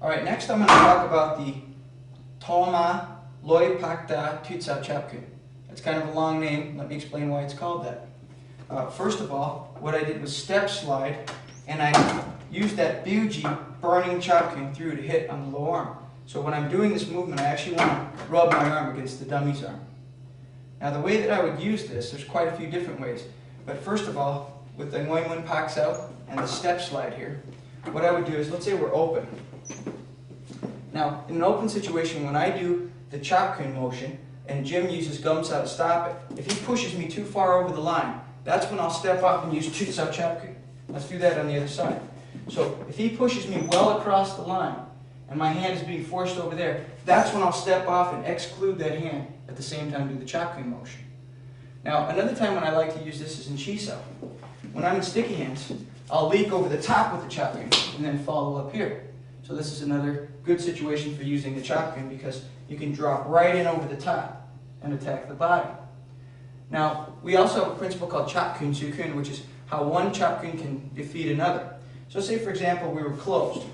Alright, next I'm going to talk about the Toma Loi Pakta Tutsao Chapkun. It's kind of a long name. Let me explain why it's called that. First of all, what I did was step slide, and I used that Buji burning Chapkun through to hit on the low arm. So when I'm doing this movement, I actually want to rub my arm against the dummy's arm. Now the way that I would use this, there's quite a few different ways. But first of all, with the Ngoi Mun Pak Sao and the step slide here, what I would do is, let's say we're open. Now, in an open situation, when I do the Chapkun motion, and Jim uses Gum Sao to stop it, if he pushes me too far over the line, that's when I'll step up and use Tutsao Chapkun. Let's do that on the other side. So if he pushes me well across the line, and my hand is being forced over there, that's when I'll step off and exclude that hand, at the same time do the Chapkun motion. Now, another time when I like to use this is in Shisao. When I'm in sticky hands, I'll leap over the top with the Chapkun, and then follow up here. So this is another good situation for using the Chapkun, because you can drop right in over the top and attack the body. Now, we also have a principle called Chapkun Sukun, which is how one Chapkun can defeat another. So say, for example, we were closed,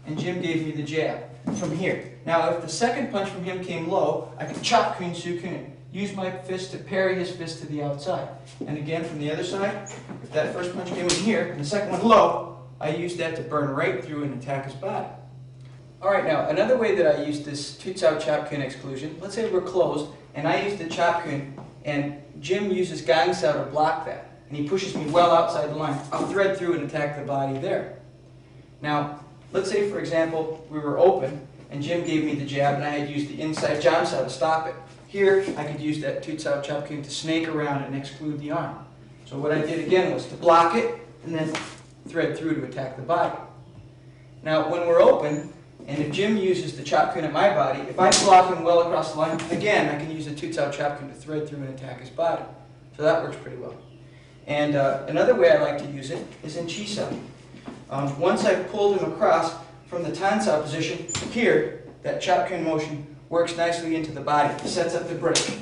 and Jim gave me the jab from here. Now, if the second punch from him came low, I could Chapkun Sukun, use my fist to parry his fist to the outside. And again, from the other side, if that first punch came in here, and the second one low, I used that to burn right through and attack his body. Alright, now, another way that I use this Tutsao Chapkun exclusion, let's say we're closed, and I use the Chapkun, and Jim uses Gang Sao to block that, and he pushes me well outside the line. I'll thread through and attack the body there. Now, let's say, for example, we were open, and Jim gave me the jab, and I had used the inside Jam Sao to stop it. Here, I could use that Tutsao Chapkun to snake around and exclude the arm. So what I did again was to block it, and then thread through to attack the body. Now, when we're open, and if Jim uses the Chapkun at my body, if I block him well across the line, again, I can use the Tutsao Chapkun to thread through and attack his body. So that works pretty well. And another way I like to use it is in Chisao. Once I've pulled him across from the Tansao position, here, that Chapkun motion works nicely into the body, sets up the break.